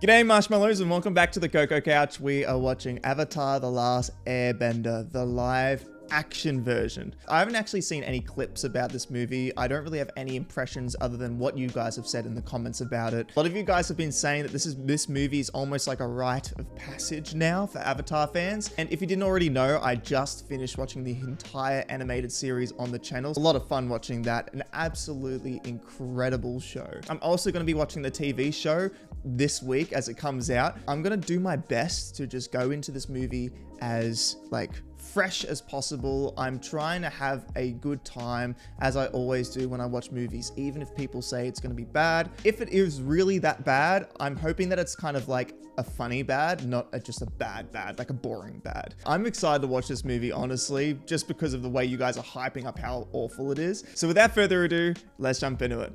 G'day marshmallows and welcome back to the Coco Couch. We are watching Avatar: The Last Airbender, the live action version. I haven't actually seen any clips about this movie. I don't really have any impressions other than what you guys have said in the comments about it. A lot of you guys have been saying that this movie is almost like a rite of passage now for Avatar fans. And if you didn't already know, I just finished watching the entire animated series on the channel. A lot of fun watching that. An absolutely incredible show. I'm also going to be watching the TV show this week as it comes out. I'm going to do my best to just go into this movie as like fresh as possible. I'm trying to have a good time, as I always do when I watch movies, even if people say it's going to be bad. If it is really that bad, I'm hoping that it's kind of like a funny bad, not just a bad, like a boring bad. I'm excited to watch this movie, honestly, just because of the way you guys are hyping up how awful it is. So without further ado, let's jump into it.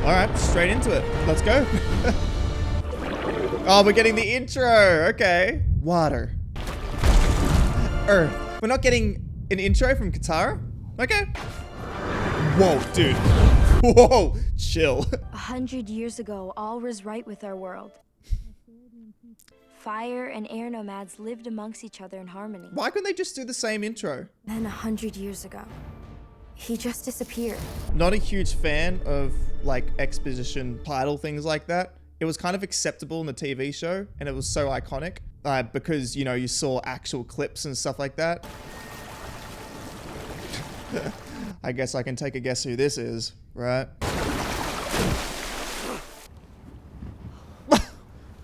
All right, straight into it. Let's go. Oh, we're getting the intro. Okay. Water. Earth. We're not getting an intro from Katara? Okay. Whoa, dude. Whoa. Chill. 100 years ago, all was right with our world. Fire and air nomads lived amongst each other in harmony. Why couldn't they just do the same intro? Then 100 years ago, he just disappeared. Not a huge fan of like exposition title things like that. It was kind of acceptable in the TV show, and it was so iconic because, you know, you saw actual clips and stuff like that. I guess I can take a guess who this is, right? It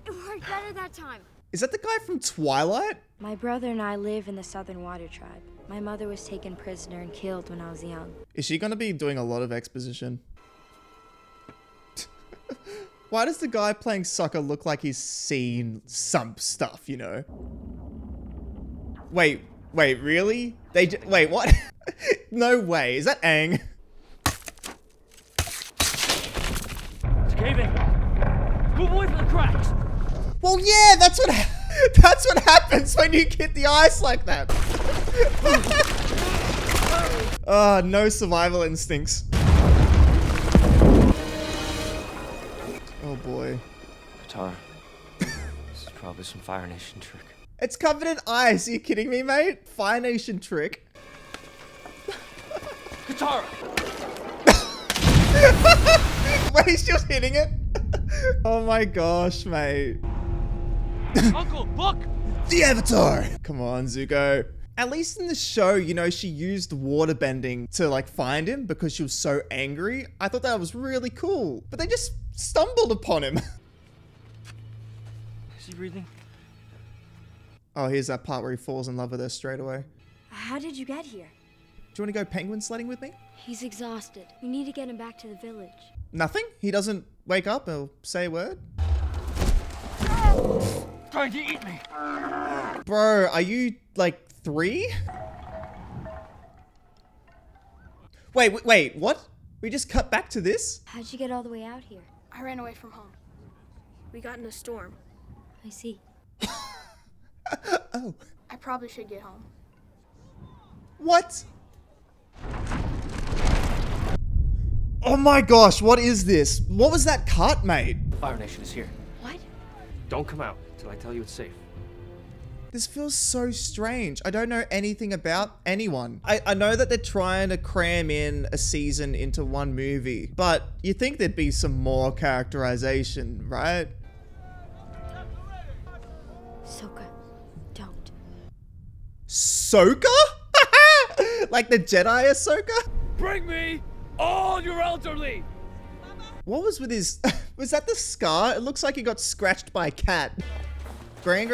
worked better that time. Is that the guy from Twilight? My brother and I live in the Southern Water Tribe. My mother was taken prisoner and killed when I was young. Is she going to be doing a lot of exposition? Why does the guy playing soccer look like he's seen some stuff, you know? Wait, really? Wait, what? No way. Is that Aang? It's caving. Move away from the cracks. Well, yeah, that's what happens when you get the ice like that. No survival instincts. Oh boy. Katara. This is probably some Fire Nation trick. It's covered in ice. Are you kidding me, mate? Fire Nation trick. Katara! Wait, he's just hitting it? Oh my gosh, mate. Uncle, look! The Avatar! Come on, Zuko. At least in the show, you know, she used water bending to like find him because she was so angry. I thought that was really cool. But they just stumbled upon him. Is he breathing? Oh, here's that part where he falls in love with her straight away. How did you get here? Do you want to go penguin sledding with me? He's exhausted. We need to get him back to the village. Nothing? He doesn't wake up or say a word? Trying to eat me. Bro, are you like 3? Wait, what? We just cut back to this? How'd you get all the way out here? I ran away from home. We got in a storm. I see. Oh. I probably should get home. What? Oh my gosh, what is this? What was that cut, mate? Fire Nation is here. What? Don't come out till I tell you it's safe. This feels so strange. I don't know anything about anyone. I know that they're trying to cram in a season into one movie, but you think there'd be some more characterization, right? Sokka, don't. Sokka? Like the Jedi Ahsoka? Bring me all your elderly! What was with his... Was that the scar? It looks like he got scratched by a cat. Gran?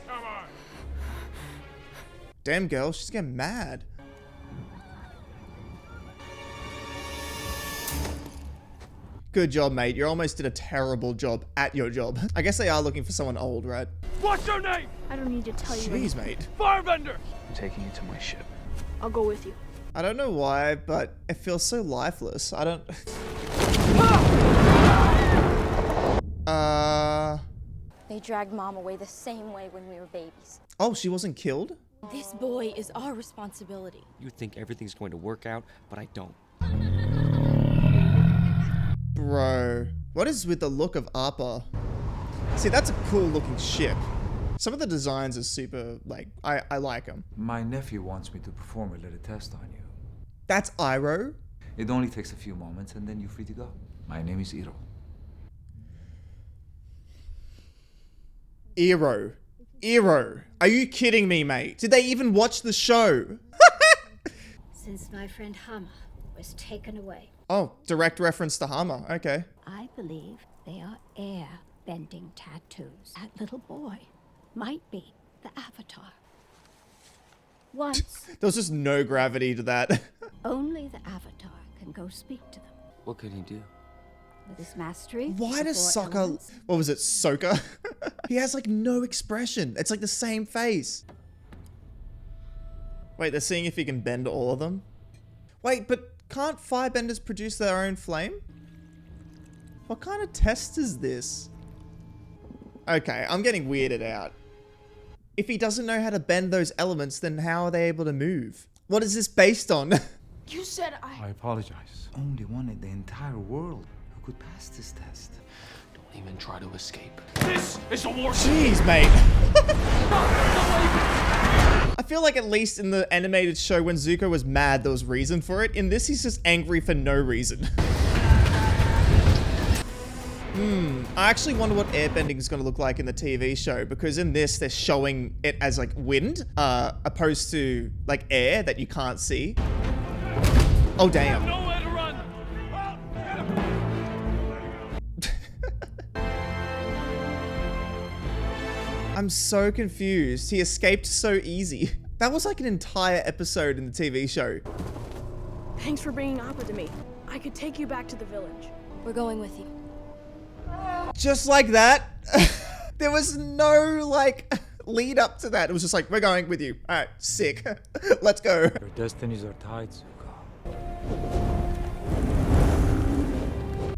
Come on. Damn girl, she's getting mad. Good job, mate. You almost did a terrible job at your job. I guess they are looking for someone old, right? What's your name? I don't need to tell you. Jeez, mate. Firebender! I'm taking you to my ship. I'll go with you. I don't know why, but it feels so lifeless. I don't... They dragged Mom away the same way when we were babies. Oh, she wasn't killed? This boy is our responsibility. You think everything's going to work out, but I don't. Bro, what is with the look of Appa? See, that's a cool looking ship. Some of the designs are super, like, I like them. My nephew wants me to perform a little test on you. That's Iroh? It only takes a few moments and then you're free to go. My name is Iro. Iro. Are you kidding me, mate? Did they even watch the show? Since my friend Hama was taken away, Oh, direct reference to Hama. Okay. I believe they are air-bending tattoos. That little boy might be the Avatar. Once, There was just no gravity to that. only the Avatar can go speak to them. What can he do? With his mastery, Why of does four Sokka... elements, What was it, Sokka? He has like no expression. It's like the same face. Wait, they're seeing if he can bend all of them? Wait, but can't firebenders produce their own flame? What kind of test is this? Okay, I'm getting weirded out. If he doesn't know how to bend those elements, then how are they able to move? What is this based on? You said I apologize. Only one in the entire world who could pass this test. Don't even try to escape. This is a war. Jeez, mate. I feel like at least in the animated show when Zuko was mad, there was reason for it. In this, he's just angry for no reason. I actually wonder what airbending is going to look like in the TV show, because in this, they're showing it as like wind, opposed to like air that you can't see. Oh, damn. Nowhere to run. I'm so confused. He escaped so easy. That was like an entire episode in the TV show. Thanks for bringing Appa to me. I could take you back to the village. We're going with you. Just like that. There was no like lead up to that. It was just like, we're going with you. All right, sick. Let's go. Your destinies are tied, Zuko.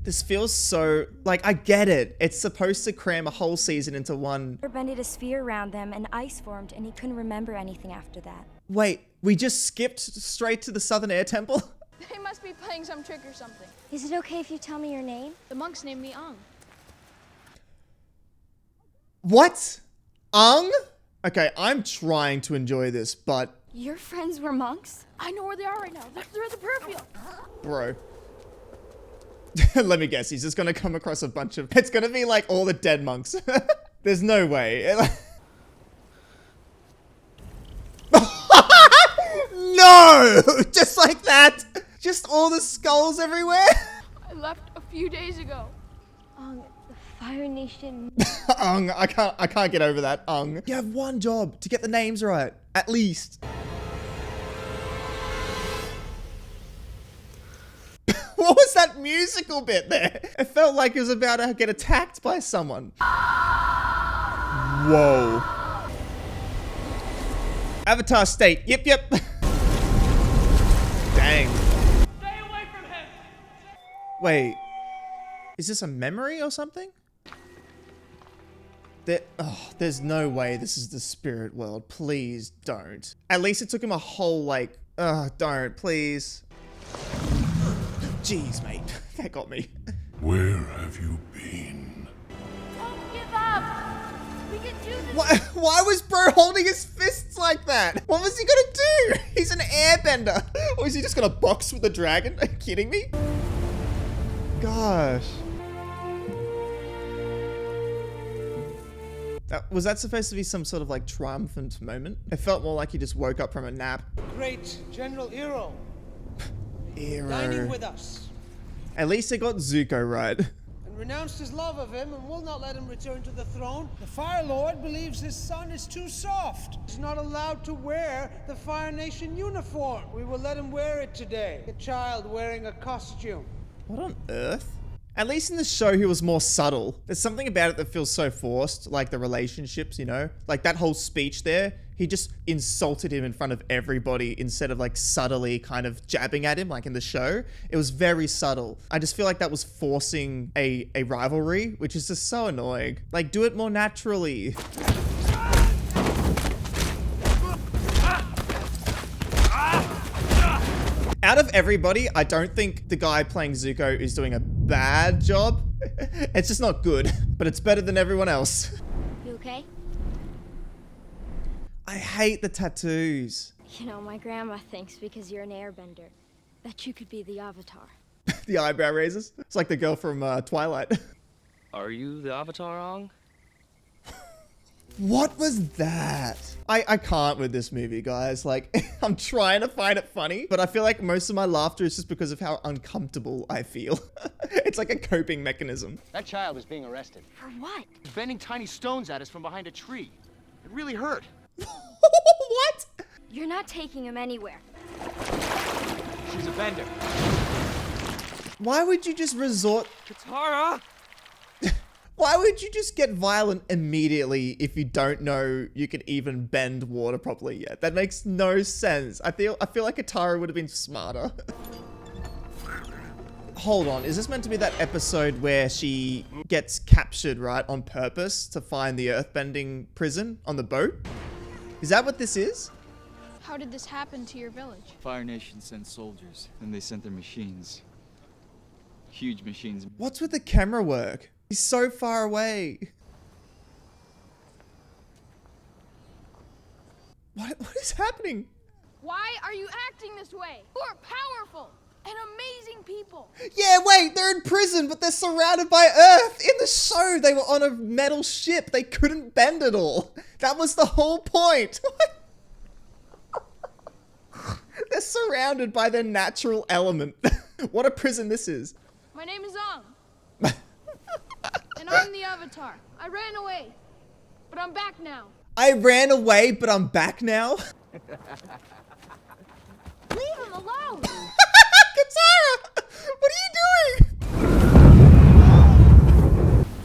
This feels so, like, I get it. It's supposed to cram a whole season into one. Bended a sphere around them and ice formed, and he couldn't remember anything after that. Wait, we just skipped straight to the Southern Air Temple? They must be playing some trick or something. Is it okay if you tell me your name? The monks named me Ang. What? Ung? Okay, I'm trying to enjoy this, but Your friends were monks? I know where they are right now. They're at the prayer field. bro. Let me guess, he's just gonna come across a bunch of... It's gonna be like all the dead monks. There's no way. No! Just like that! Just all the skulls everywhere? I left a few days ago. The Fire Nation. Ung, I can't get over that. Ung. You have one job, to get the names right. At least. What was that musical bit there? It felt like it was about to get attacked by someone. Whoa. Avatar state. Yep. Dang. Stay away from him. Wait. Is this a memory or something? There's no way this is the spirit world. Please don't. At least it took him a whole, like, don't, please. Jeez, mate. That got me. Where have you been? Don't give up. We can do this. Why was bro holding his fists like that? What was he gonna do? He's an airbender. Or is he just gonna box with the dragon? Are you kidding me? Gosh. Was that supposed to be some sort of like triumphant moment? It felt more like he just woke up from a nap. Great General Iro, dining with us, At least they got Zuko right. and renounced his love of him and will not let him return to the throne. The Fire Lord believes his son is too soft. He's not allowed to wear the Fire Nation uniform. We will let him wear it today. A child wearing a costume. What on earth? At least in the show, he was more subtle. There's something about it that feels so forced, like the relationships, you know? Like that whole speech there, he just insulted him in front of everybody instead of like subtly kind of jabbing at him like in the show. It was very subtle. I just feel like that was forcing a rivalry, which is just so annoying. Like, do it more naturally. out of everybody, I don't think the guy playing Zuko is doing a bad job. It's just not good, but it's better than everyone else. You okay? I hate the tattoos. You know, my grandma thinks because you're an airbender that you could be the Avatar. The eyebrow raises. It's like the girl from Twilight. Are you the Avatar, Ong? What was that? I can't with this movie, guys. Like, I'm trying to find it funny, but I feel like most of my laughter is just because of how uncomfortable I feel. It's like a coping mechanism. That child is being arrested. For what? He's bending tiny stones at us from behind a tree. It really hurt. What? You're not taking him anywhere. She's a bender. Why would you just resort... Katara! Why would you just get violent immediately if you don't know you can even bend water properly yet? That makes no sense. I feel like Katara would have been smarter. Hold on, is this meant to be that episode where she gets captured, right, on purpose to find the earthbending prison on the boat? Is that what this is? How did this happen to your village? Fire Nation sent soldiers, then they sent their machines. Huge machines. What's with the camera work? He's so far away. What is happening? Why are you acting this way? You are powerful and amazing people. Yeah, wait, they're in prison, but they're surrounded by Earth. In the show, they were on a metal ship. They couldn't bend it all. That was the whole point. They're surrounded by their natural element. What a prison this is. My name is Ong. And I'm the Avatar. I ran away, but I'm back now. I ran away, but I'm back now. Leave him alone. Katara, what are you doing?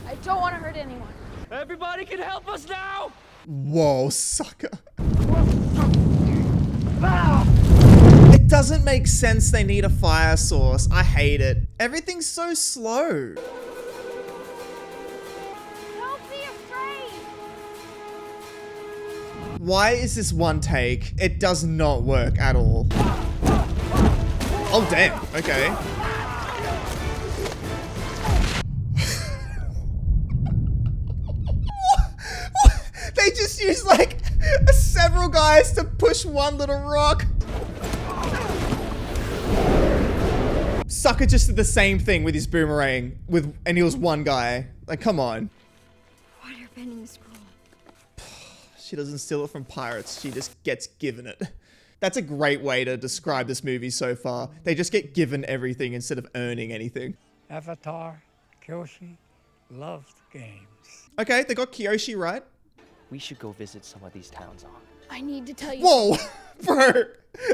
I don't want to hurt anyone. Everybody can help us now! Whoa, sucker. It doesn't make sense they need a fire source. I hate it. Everything's so slow. Don't be afraid. Why is this one take? It does not work at all. Oh, damn. Okay. They just used like several guys to push one little rock. Sucker just did the same thing with his boomerang and he was one guy. Like, come on. Waterbending scroll. She doesn't steal it from pirates. She just gets given it. That's a great way to describe this movie so far. They just get given everything instead of earning anything. Avatar, Kyoshi, loved games. Okay, they got Kyoshi right. We should go visit some of these towns, Ong. I need to tell you. Whoa, bro,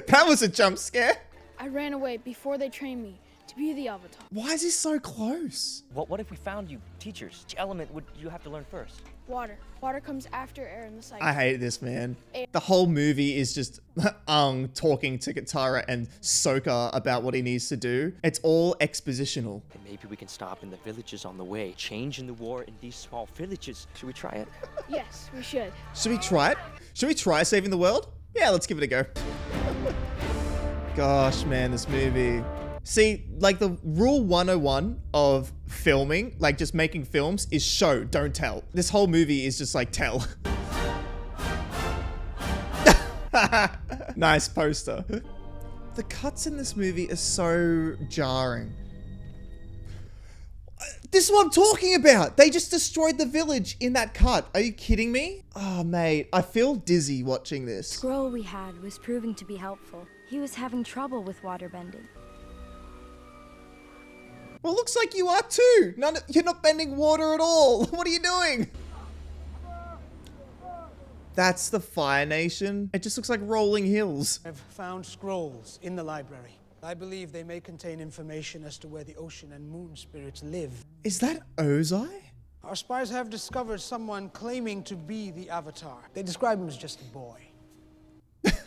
that was a jump scare. I ran away before they trained me to be the Avatar. Why is he so close? What if we found you teachers? Which element would you have to learn first? Water. Water comes after air in the cycle. I hate this, man. The whole movie is just Aang talking to Katara and Sokka about what he needs to do. It's all expositional. And maybe we can stop in the villages on the way. Change in the war in these small villages. Should we try it? Yes, we should. Should we try it? Should we try saving the world? Yeah, let's give it a go. Gosh, man, this movie. See, like the rule 101 of filming, like just making films, is show, don't tell. This whole movie is just like tell. Nice poster. The cuts in this movie are so jarring. This is what I'm talking about. They just destroyed the village in that cut. Are you kidding me? Oh, mate, I feel dizzy watching this. The scroll we had was proving to be helpful. He was having trouble with waterbending. Well, looks like you are too. You're not bending water at all. What are you doing? That's the Fire Nation. It just looks like rolling hills. I've found scrolls in the library. I believe they may contain information as to where the ocean and moon spirits live. Is that Ozai? Our spies have discovered someone claiming to be the Avatar. They describe him as just a boy.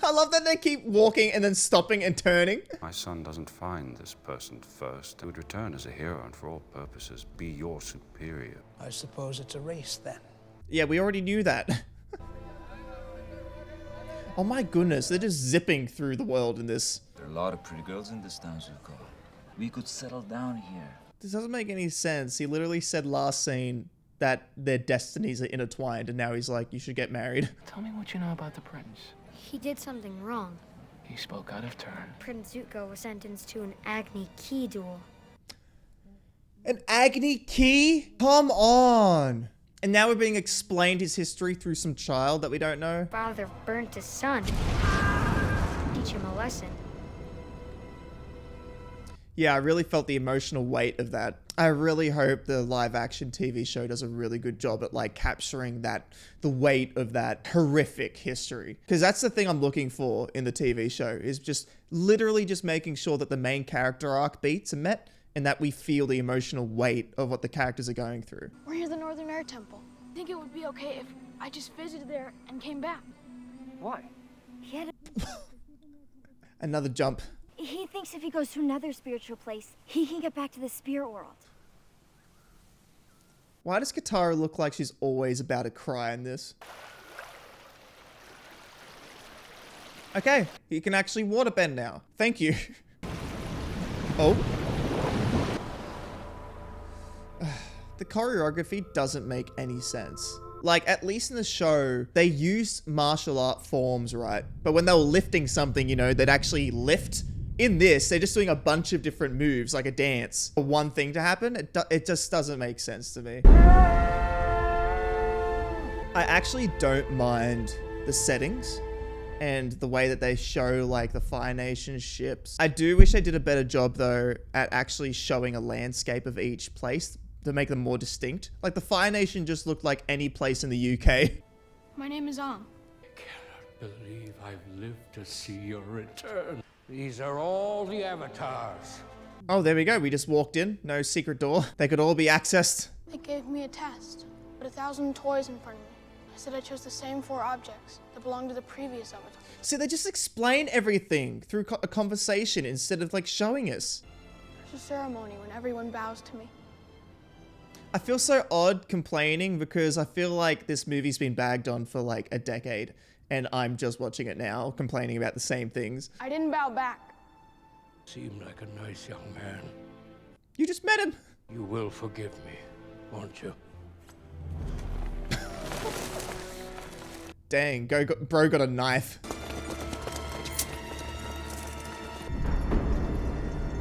I love that they keep walking and then stopping and turning. My son doesn't find this person first. He would return as a hero and for all purposes be your superior. I suppose it's a race then. Yeah, we already knew that. Oh my goodness, they're just zipping through the world in this. There are a lot of pretty girls in this town, Zuko. We could settle down here. This doesn't make any sense. He literally said last scene that their destinies are intertwined, and now he's like, you should get married. Tell me what you know about the prince. He did something wrong. He spoke out of turn. Prince Zuko was sentenced to an Agni Key duel. An Agni Key? Come on. And now we're being explained his history through some child that we don't know. Father burnt his son. Teach him a lesson. Yeah, I really felt the emotional weight of that. I really hope the live action TV show does a really good job at like capturing the weight of that horrific history. Because that's the thing I'm looking for in the TV show, is just literally just making sure that the main character arc beats are met, and that we feel the emotional weight of what the characters are going through. We're near the Northern Air Temple. I think it would be okay if I just visited there and came back. Why? He had Another jump. He thinks if he goes to another spiritual place, he can get back to the spirit world. Why does Katara look like she's always about to cry in this? Okay, he can actually waterbend now. Thank you. Oh. The choreography doesn't make any sense. Like, at least in the show, they used martial art forms, right? But when they were lifting something, you know, they'd actually lift. In this, they're just doing a bunch of different moves, like a dance. For one thing to happen, it just doesn't make sense to me. I actually don't mind the settings and the way that they show like the Fire Nation ships. I do wish they did a better job though at actually showing a landscape of each place to make them more distinct. Like the Fire Nation just looked like any place in the UK. My name is Ang. I cannot believe I've lived to see your return. These are all the avatars. Oh, there we go. We just walked in. No secret door. They could all be accessed. They gave me a test, but 1,000 toys in front of me. I said I chose the same 4 objects that belonged to the previous avatar. See, they just explain everything through a conversation instead of like showing us. There's a ceremony when everyone bows to me. I feel so odd complaining because I feel like this movie's been bagged on for like a decade. And I'm just watching it now, complaining about the same things. I didn't bow back. Seemed like a nice young man. You just met him. You will forgive me, won't you? Dang, bro got a knife.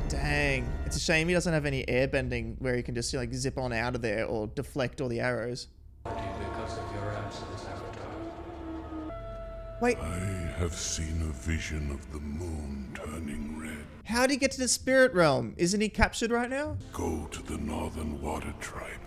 Dang. It's a shame he doesn't have any airbending where he can just like zip on out of there or deflect all the arrows. Because of your absence, Avatar. Wait. I have seen a vision of the moon turning red. How'd he get to the spirit realm? Isn't he captured right now? Go to the Northern Water Tribe.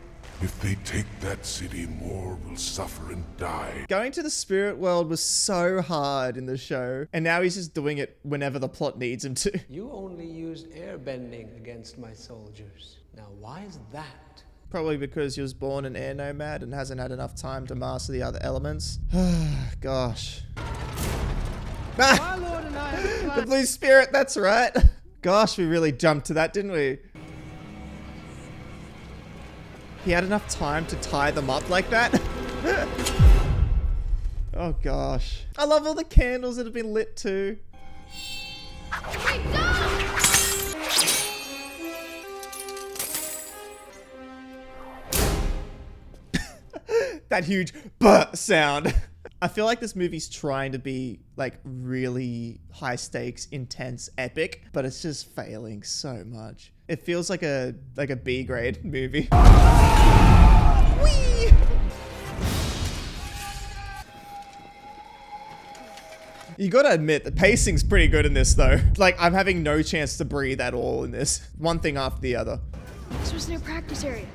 If they take that city, more will suffer and die. Going to the spirit world was so hard in the show, and now he's just doing it whenever the plot needs him to. You only used airbending against my soldiers. Now, why is that? Probably because he was born an air nomad and hasn't had enough time to master the other elements. Gosh. The blue spirit, that's right. Gosh, we really jumped to that, didn't we? He had enough time to tie them up like that? Oh gosh. I love all the candles that have been lit too. That huge buh sound. I feel like this movie's trying to be like really high stakes, intense, epic, but it's just failing so much. It feels like a B grade movie. Whee! You gotta admit, the pacing's pretty good in this though. Like, I'm having no chance to breathe at all in this. One thing after the other. This was their practice area.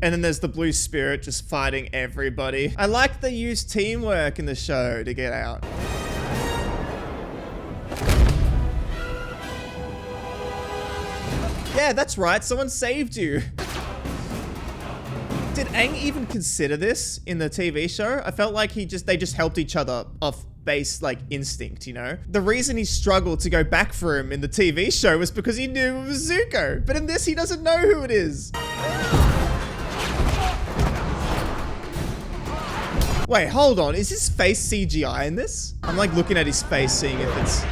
And then there's the blue spirit just fighting everybody. I like they use teamwork in the show to get out. Yeah, that's right. Someone saved you. Did Aang even consider this in the TV show? I felt like they just helped each other off base, like, instinct, you know? The reason he struggled to go back for him in the TV show was because he knew it was Zuko. But in this, he doesn't know who it is. Wait, hold on. Is his face CGI in this? I'm like looking at his face, seeing if it's...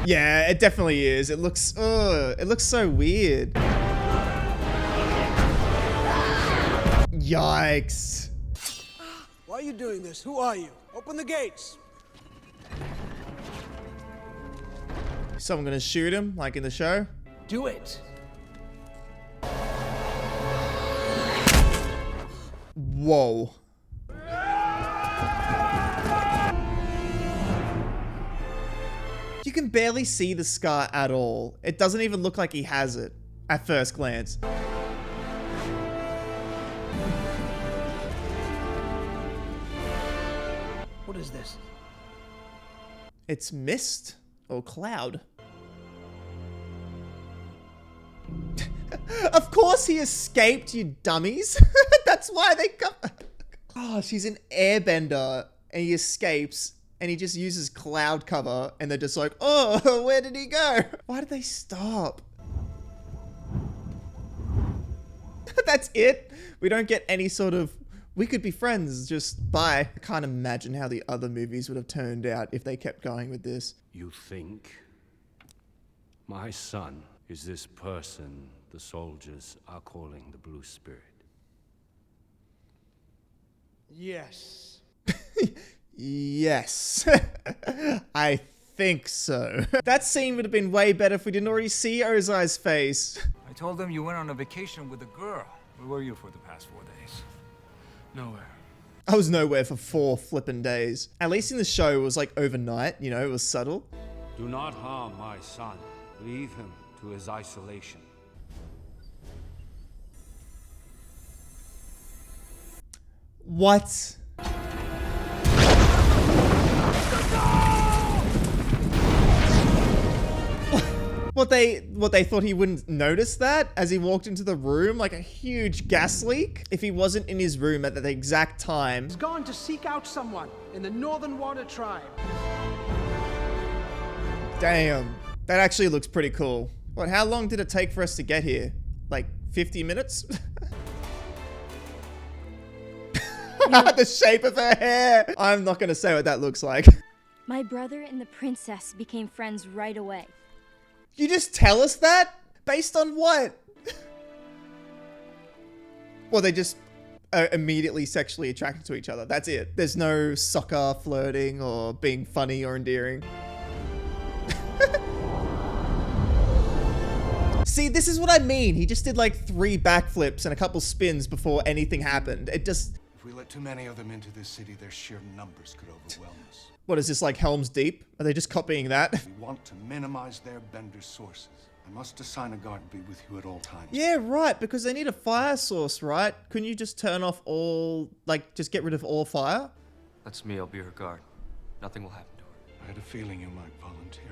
Yeah, it definitely is. It looks so weird. Yikes. Why are you doing this? Who are you? Open the gates. Someone gonna shoot him, like in the show? Do it. Whoa. You can barely see the scar at all. It doesn't even look like he has it at first glance. What is this? It's mist or cloud. Of course he escaped, you dummies. That's why they come. Oh, she's an airbender and he escapes and he just uses cloud cover and they're just like, oh, where did he go? Why did they stop? That's it? We don't get any sort of, we could be friends, just bye. I can't imagine how the other movies would have turned out if they kept going with this. You think my son is this person the soldiers are calling the Blue Spirit? Yes. Yes. I think so. That scene would have been way better if we didn't already see Ozai's face. I told them you went on a vacation with a girl. Where were you for the past 4 days? Nowhere. I was nowhere for 4 flippin' days. At least in the show, it was like overnight, you know, it was subtle. Do not harm my son. Leave him to his isolation. What? What they thought he wouldn't notice that as he walked into the room, like a huge gas leak? If he wasn't in his room at the exact time. He's gone to seek out someone in the Northern Water Tribe. Damn, that actually looks pretty cool. What, how long did it take for us to get here? Like 50 minutes? The shape of her hair. I'm not gonna say what that looks like. My brother and the princess became friends right away. You just tell us that? Based on what? Well, they just are immediately sexually attracted to each other. That's it. There's no soccer flirting or being funny or endearing. See, this is what I mean. He just did like 3 backflips and a couple spins before anything happened. It just... If we let too many of them into this city, their sheer numbers could overwhelm us. What is this, like Helm's Deep? Are they just copying that? We want to minimize their bender sources. I must assign a guard to be with you at all times. Yeah, right, because they need a fire source, right? Couldn't you just turn off all, like, just get rid of all fire? That's me, I'll be her guard. Nothing will happen to her. I had a feeling you might volunteer.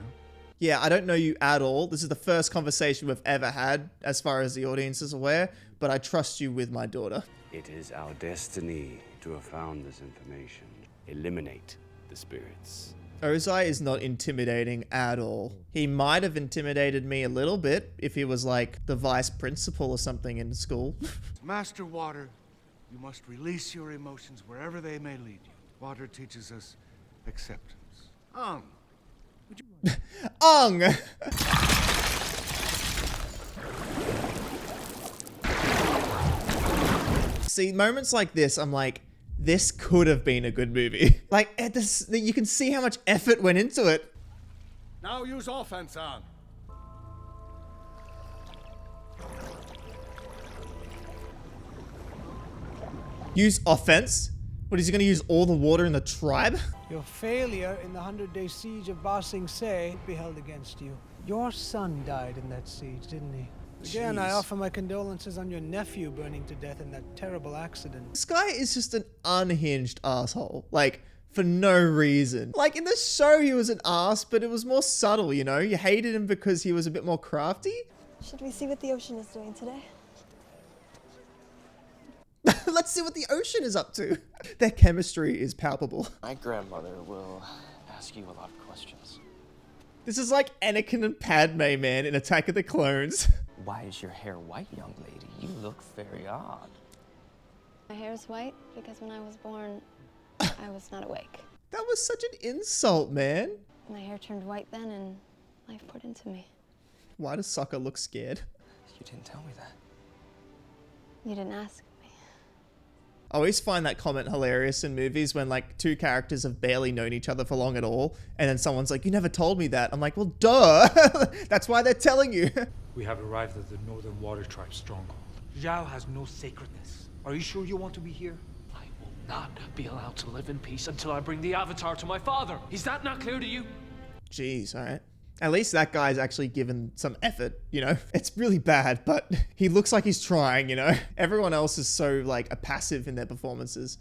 Yeah, I don't know you at all. This is the first conversation we've ever had, as far as the audience is aware, but I trust you with my daughter. It is our destiny to have found this information. Eliminate the spirits. Ozai is not intimidating at all. He might have intimidated me a little bit if he was like the vice principal or something in school. Master Water, you must release your emotions wherever they may lead you. Water teaches us acceptance. Would you... Ong! See, moments like this, I'm like, this could have been a good movie. Like, you can see how much effort went into it. Now use offense on. Use offense? What, is he going to use all the water in the tribe? Your failure in the 100-day siege of Ba Sing Se be held against you. Your son died in that siege, didn't he? Again, I offer my condolences on your nephew burning to death in that terrible accident. This guy is just an unhinged asshole. Like, for no reason. Like, in the show, he was an ass, but it was more subtle, you know? You hated him because he was a bit more crafty. Should we see what the ocean is doing today? Let's see what the ocean is up to. Their chemistry is palpable. My grandmother will ask you a lot of questions. This is like Anakin and Padme, man, in Attack of the Clones. Why is your hair white, young lady? You look very odd. My hair is white because when I was born, I was not awake. That was such an insult, man. My hair turned white then and life poured into me. Why does Sokka look scared? You didn't tell me that. You didn't ask. I always find that comment hilarious in movies when like two characters have barely known each other for long at all, and then someone's like, you never told me that. I'm like, well, duh. That's why they're telling you. We have arrived at the Northern Water Tribe's stronghold. Zhao has no sacredness. Are you sure you want to be here? I will not be allowed to live in peace until I bring the Avatar to my father. Is that not clear to you? Jeez, all right. At least that guy's actually given some effort, you know? It's really bad, but he looks like he's trying, you know? Everyone else is so, like, a passive in their performances.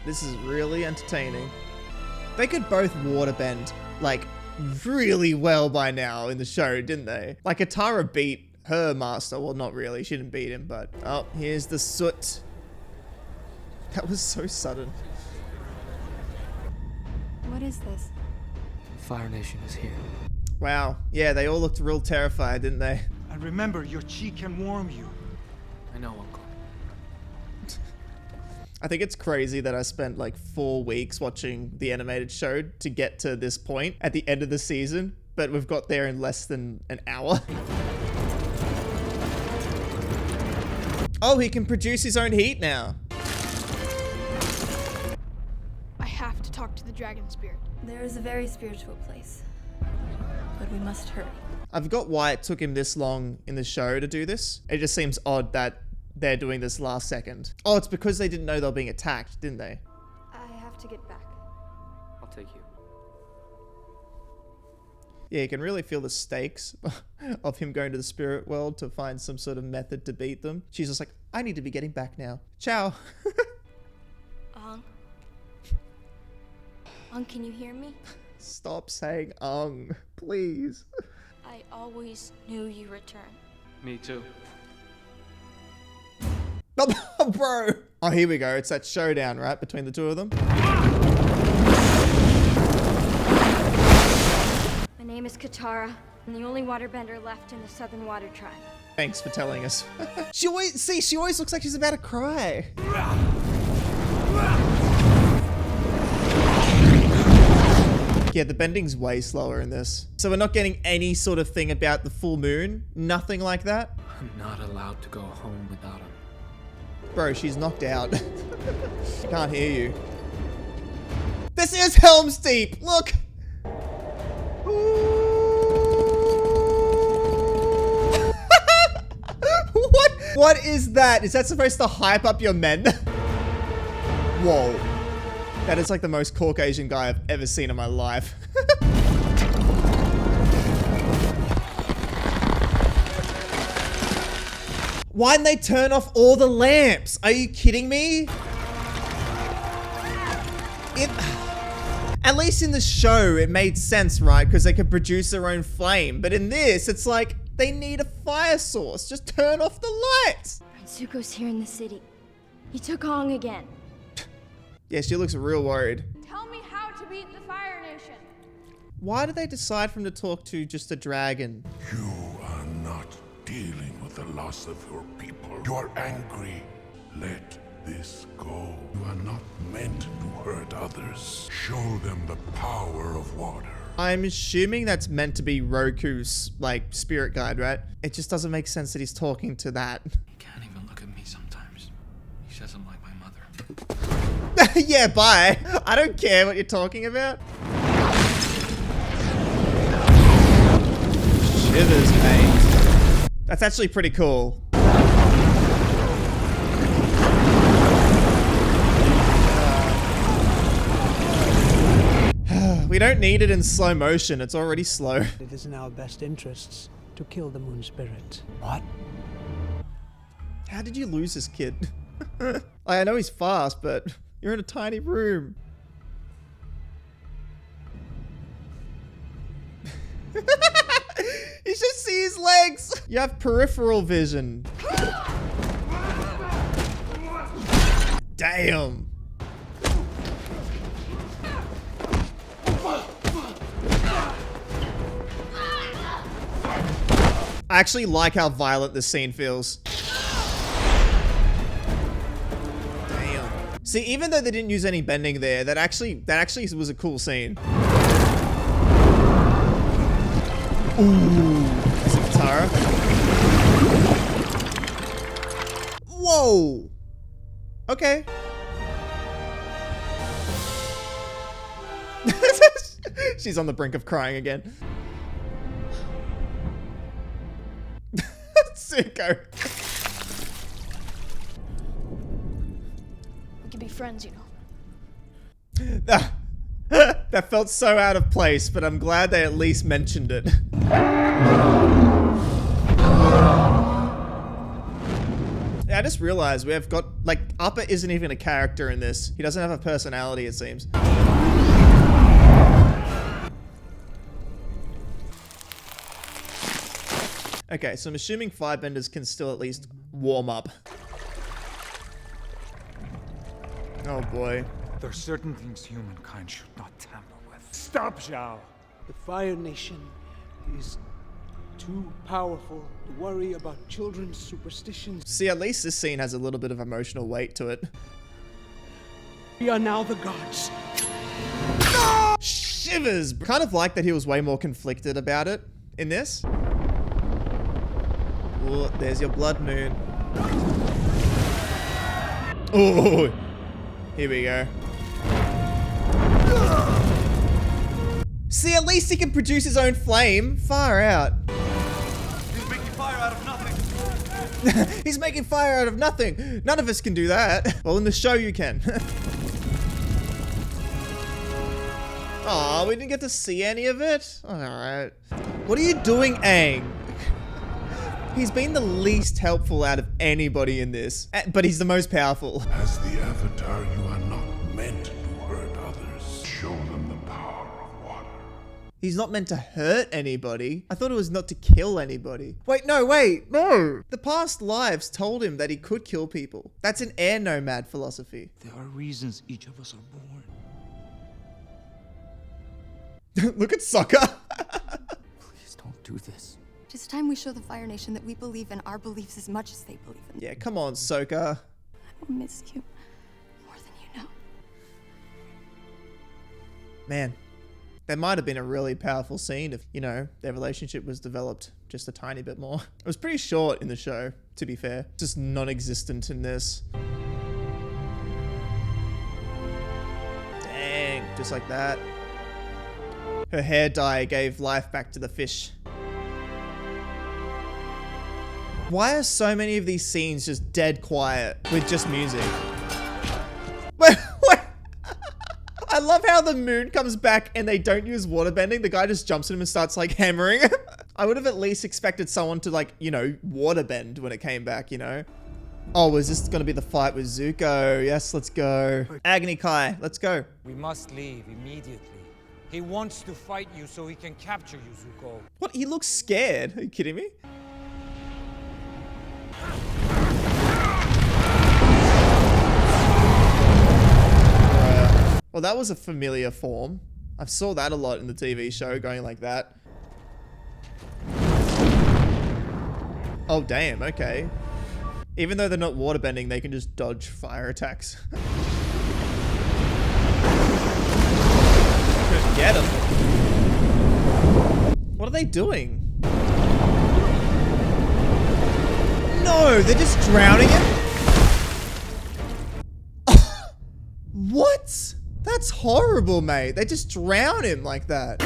This is really entertaining. They could both waterbend, like, really well by now in the show, didn't they? Like, Katara beat her master. Well, not really. She didn't beat him, but... Oh, here's the soot. That was so sudden. What is this? Fire Nation is here. Wow. Yeah, they all looked real terrified, didn't they? And remember, your chi can warm you. I know, Uncle. I think it's crazy that I spent like 4 weeks watching the animated show to get to this point at the end of the season, but we've got there in less than an hour. Oh, he can produce his own heat now. I have to talk to the dragon spirit. There is a very spiritual place, but we must hurry. I forgot why it took him this long in the show to do this. It just seems odd that they're doing this last second. Oh, it's because they didn't know they were being attacked, didn't they? I have to get back. I'll take you. Yeah, you can really feel the stakes of him going to the spirit world to find some sort of method to beat them. She's just like, I need to be getting back now. Ciao. Can you hear me? Stop saying please. I always knew you returned. Me too. Oh, bro. Oh, here we go. It's that showdown, right? Between the two of them. My name is Katara. I'm the only waterbender left in the Southern Water Tribe. Thanks for telling us. She always looks like she's about to cry. Yeah, the bending's way slower in this. So we're not getting any sort of thing about the full moon? Nothing like that? I'm not allowed to go home without him. Bro, she's knocked out. Can't hear you. This is Helm's Deep! Look! What is that? Is that supposed to hype up your men? Whoa. That is like the most Caucasian guy I've ever seen in my life. Why didn't they turn off all the lamps? Are you kidding me? At least in the show, it made sense, right? Because they could produce their own flame. But in this, it's like, they need a fire source. Just turn off the lights. Zuko's here in the city. He took Aang again. Yeah, she looks real worried. Tell me how to beat the Fire Nation. Why did they decide for him to talk to just a dragon? You are not dealing with the loss of your people. You are angry. Let this go. You are not meant to hurt others. Show them the power of water. I'm assuming that's meant to be Roku's, like, spirit guide, right? It just doesn't make sense that he's talking to that. He can't even look at me sometimes. He says I'm like my mother. Yeah, bye. I don't care what you're talking about. Shivers, mate. That's actually pretty cool. We don't need it in slow motion. It's already slow. It is in our best interests to kill the moon spirit. What? How did you lose this kid? I know he's fast, but you're in a tiny room. You should see his legs. You have peripheral vision. Damn. I actually like how violent this scene feels. Damn. See, even though they didn't use any bending there, that actually was a cool scene. Ooh. That's a Katara. Whoa. Okay. She's on the brink of crying again. Sicko. We can be friends, you know. That felt so out of place, but I'm glad they at least mentioned it. Yeah, I just realized we have got, like, Appa isn't even a character in this. He doesn't have a personality, it seems. Okay, so I'm assuming firebenders can still at least warm up. Oh boy. There are certain things humankind should not tamper with. Stop, Zhao. The Fire Nation is too powerful to worry about children's superstitions. See, at least this scene has a little bit of emotional weight to it. We are now the gods. Shivers! Kind of like that he was way more conflicted about it in this. Oh, there's your blood moon. Oh, here we go. See, at least he can produce his own flame. Far out. He's making fire out of nothing. He's making fire out of nothing. None of us can do that. Well, in the show you can. Aw, we didn't get to see any of it? Alright. What are you doing, Aang? He's been the least helpful out of anybody in this, but he's the most powerful. As the Avatar, you are not meant to hurt others. Show them the power of water. He's not meant to hurt anybody. I thought it was not to kill anybody. Wait, no. The past lives told him that he could kill people. That's an air nomad philosophy. There are reasons each of us are born. Look at Sokka. Please don't do this. It's time we show the Fire Nation that we believe in our beliefs as much as they believe in them. Yeah, come on, Sokka. I will miss you more than you know. Man, that might have been a really powerful scene if, you know, their relationship was developed just a tiny bit more. It was pretty short in the show, to be fair. Just non-existent in this. Dang, just like that. Her hair dye gave life back to the fish. Why are so many of these scenes just dead quiet with just music? Wait. I love how the moon comes back and they don't use waterbending. The guy just jumps in him and starts like hammering. I would have at least expected someone to like, you know, waterbend when it came back, you know? Oh, is this gonna be the fight with Zuko? Yes, let's go. Agni Kai, let's go. We must leave immediately. He wants to fight you so he can capture you, Zuko. What? He looks scared. Are you kidding me? Well, that was a familiar form. I saw that a lot in the TV show, going like that. Oh, damn, okay. Even though they're not waterbending, they can just dodge fire attacks. Just get them. What are they doing? No, they're just drowning him? What? That's horrible, mate. They just drown him like that.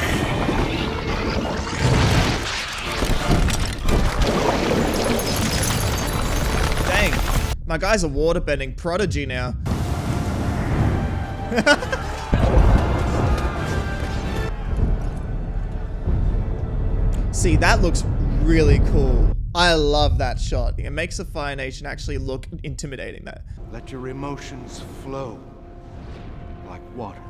Dang. My guy's a waterbending prodigy now. See, that looks really cool. I love that shot. It makes the Fire Nation actually look intimidating there. Let your emotions flow like water.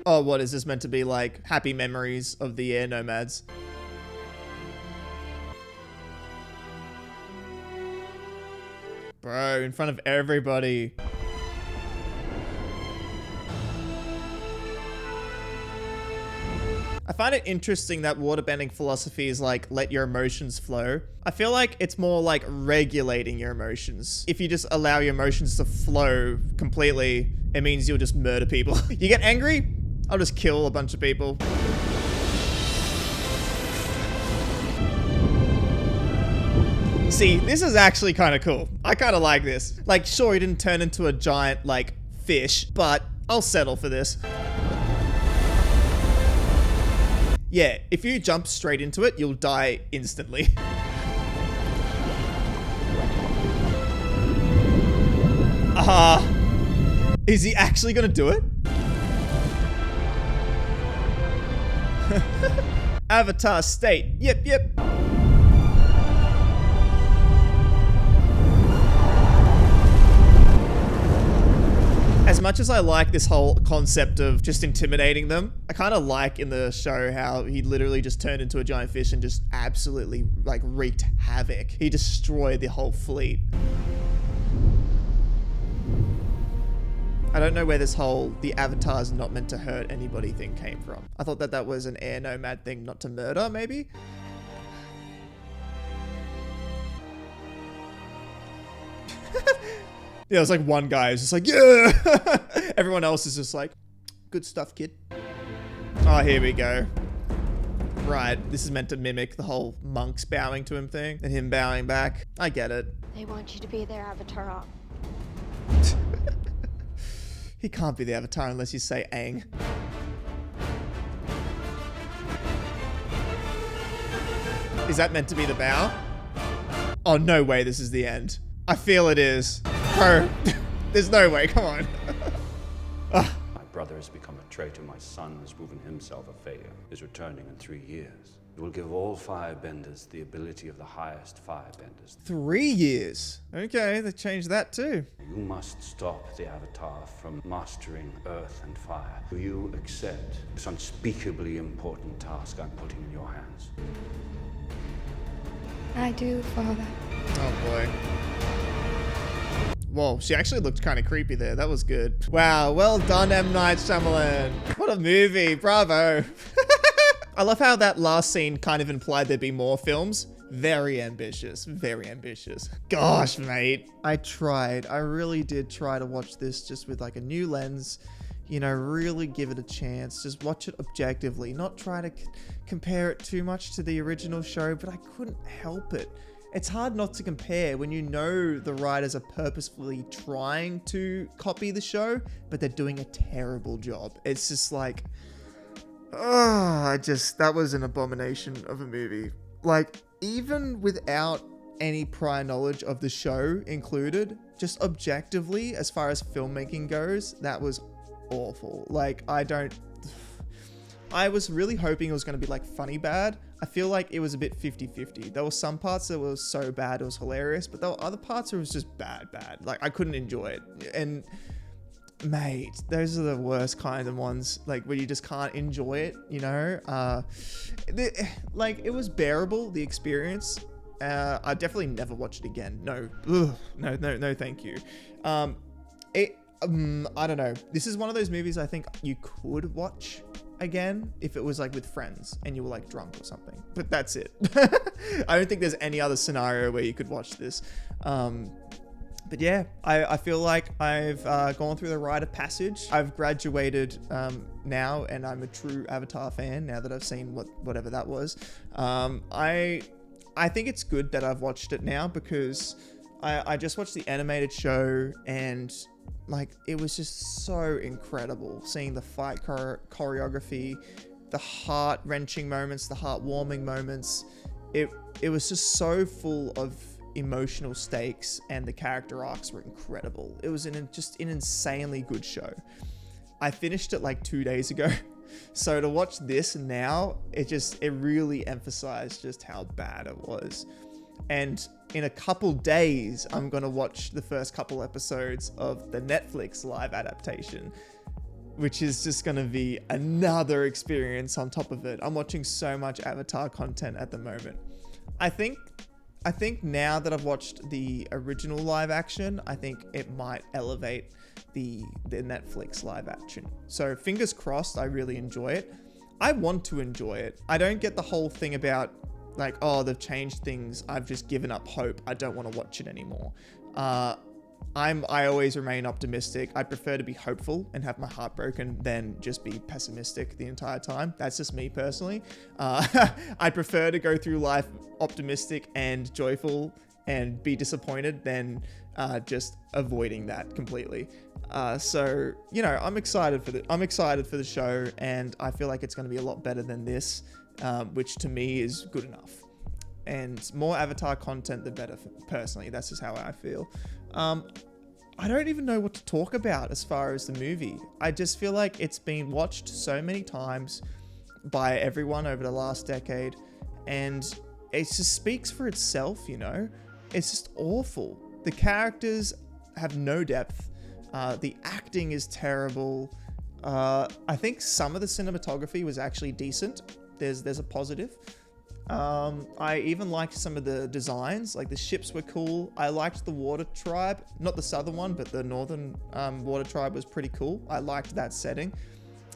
Oh, what is this meant to be like? Happy memories of the air nomads. Bro, in front of everybody. I find it interesting that waterbending philosophy is like, let your emotions flow. I feel like it's more like regulating your emotions. If you just allow your emotions to flow completely, it means you'll just murder people. You get angry? I'll just kill a bunch of people. See, this is actually kind of cool. I kind of like this. Like, sure, he didn't turn into a giant, like, fish, but I'll settle for this. Yeah, if you jump straight into it, you'll die instantly. Is he actually gonna do it? Avatar state. Yep. As much as I like this whole concept of just intimidating them, I kind of like in the show how he literally just turned into a giant fish and just absolutely like wreaked havoc. He destroyed the whole fleet. I don't know where this whole the Avatar's not meant to hurt anybody thing came from. I thought that was an air nomad thing not to murder, maybe? Yeah, it's like one guy is just like, yeah! Everyone else is just like, good stuff, kid. Oh, here we go. Right, this is meant to mimic the whole monks bowing to him thing and him bowing back. I get it. They want you to be their avatar. He can't be the Avatar unless you say Aang. Is that meant to be the bow? Oh, no way this is the end. I feel it is. Bro, there's no way, come on. My brother has become a traitor. My son has proven himself a failure. Is returning in 3 years. It will give all firebenders the ability of the highest firebenders. 3 years. Okay, they changed that too. You must stop the Avatar from mastering earth and fire. Do you accept this unspeakably important task I'm putting in your hands? I do, Father. Oh boy. Whoa, she actually looked kind of creepy there. That was good. Wow, well done, M. Night Shyamalan. What a movie, bravo. I love how that last scene kind of implied there'd be more films. Very ambitious, very ambitious. Gosh, mate. I really did try to watch this just with like a new lens, you know, really give it a chance. Just watch it objectively, not try to compare it too much to the original show, but I couldn't help it. It's hard not to compare when you know the writers are purposefully trying to copy the show, but they're doing a terrible job. It's just like, that was an abomination of a movie. Like, even without any prior knowledge of the show included, just objectively, as far as filmmaking goes, that was awful. Like, I was really hoping it was going to be like funny bad. I feel like it was a bit 50-50. There were some parts that were so bad it was hilarious, but there were other parts where it was just bad. Like, I couldn't enjoy it. And mate, those are the worst kind of ones, like where you just can't enjoy it, you know? Like, it was bearable, the experience. I definitely never watch it again. No, no, thank you. I don't know. This is one of those movies I think you could watch again if it was like with friends and you were like drunk or something, but that's it. I don't think there's any other scenario where you could watch this. But yeah, I feel like I've gone through the rite of passage. I've graduated now, and I'm a true Avatar fan now that I've seen whatever that was. I think it's good that I've watched it now because I just watched the animated show and like it was just so incredible seeing the fight choreography, the heart-wrenching moments, the heart-warming moments. It was just so full of emotional stakes, and the character arcs were incredible. It was just an insanely good show. I finished it like 2 days ago. So to watch this now, it really emphasized just how bad it was. And in a couple days, I'm going to watch the first couple episodes of the Netflix live adaptation. which is just going to be another experience on top of it. I'm watching so much Avatar content at the moment. I think now that I've watched the original live action, I think it might elevate the Netflix live action. So fingers crossed, I really enjoy it. I want to enjoy it. I don't get the whole thing about like, oh, they've changed things, I've just given up hope, I don't want to watch it anymore. I always remain optimistic. I prefer to be hopeful and have my heart broken than just be pessimistic the entire time. That's just me personally. I prefer to go through life optimistic and joyful and be disappointed than just avoiding that completely. So, you know, I'm excited for the show, and I feel like it's going to be a lot better than this, which to me is good enough. And more Avatar content, the better, personally. That's just how I feel. I don't even know what to talk about as far as the movie. I just feel like it's been watched so many times by everyone over the last decade, and it just speaks for itself, you know? It's just awful. The characters have no depth. The acting is terrible. I think some of the cinematography was actually decent. There's a positive. I even liked some of the designs, like the ships were cool. I liked the water tribe, not the southern one, but the northern water tribe was pretty cool. I liked that setting,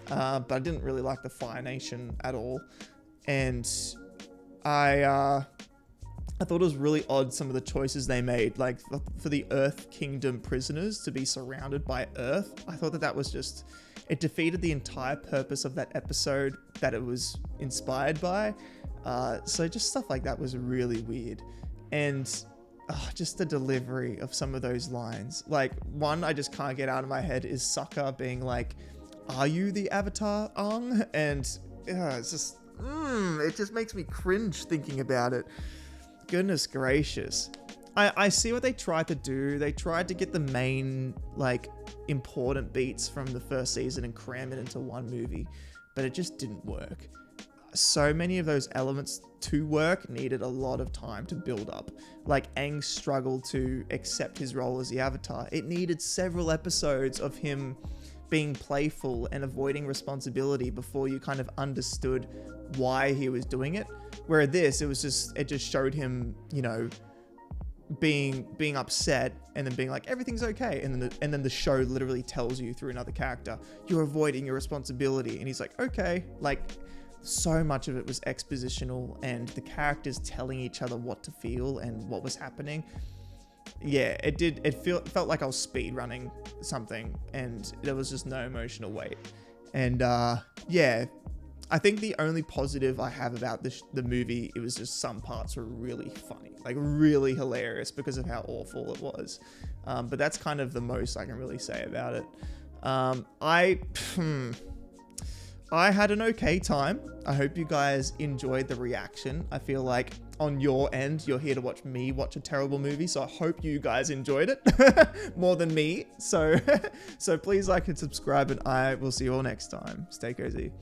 but I didn't really like the Fire Nation at all. And I thought it was really odd, some of the choices they made, like for the Earth Kingdom prisoners to be surrounded by Earth. I thought that was just, it defeated the entire purpose of that episode that it was inspired by. So just stuff like that was really weird. And just the delivery of some of those lines. Like, one I just can't get out of my head is Sokka being like, "Are you the Avatar, Aang?" And it's just, it just makes me cringe thinking about it. Goodness gracious. I see what they tried to do. They tried to get the main, like, important beats from the first season and cram it into one movie, but it just didn't work. So many of those elements to work needed a lot of time to build up. Like, Aang struggled to accept his role as the Avatar. It needed several episodes of him being playful and avoiding responsibility before you kind of understood why he was doing it. Where this, it just showed him, you know, being upset and then being like, everything's okay, and then the show literally tells you through another character, you're avoiding your responsibility, and he's like, okay. Like, so much of it was expositional and the characters telling each other what to feel and what was happening. Yeah, it felt like I was speed running something, and there was just no emotional weight. And yeah, I think the only positive I have about the movie, it was just some parts were really funny, like really hilarious because of how awful it was. But that's kind of the most I can really say about it. I had an okay time. I hope you guys enjoyed the reaction. I feel like on your end, you're here to watch me watch a terrible movie, so I hope you guys enjoyed it more than me. So please like and subscribe, and I will see you all next time. Stay cozy.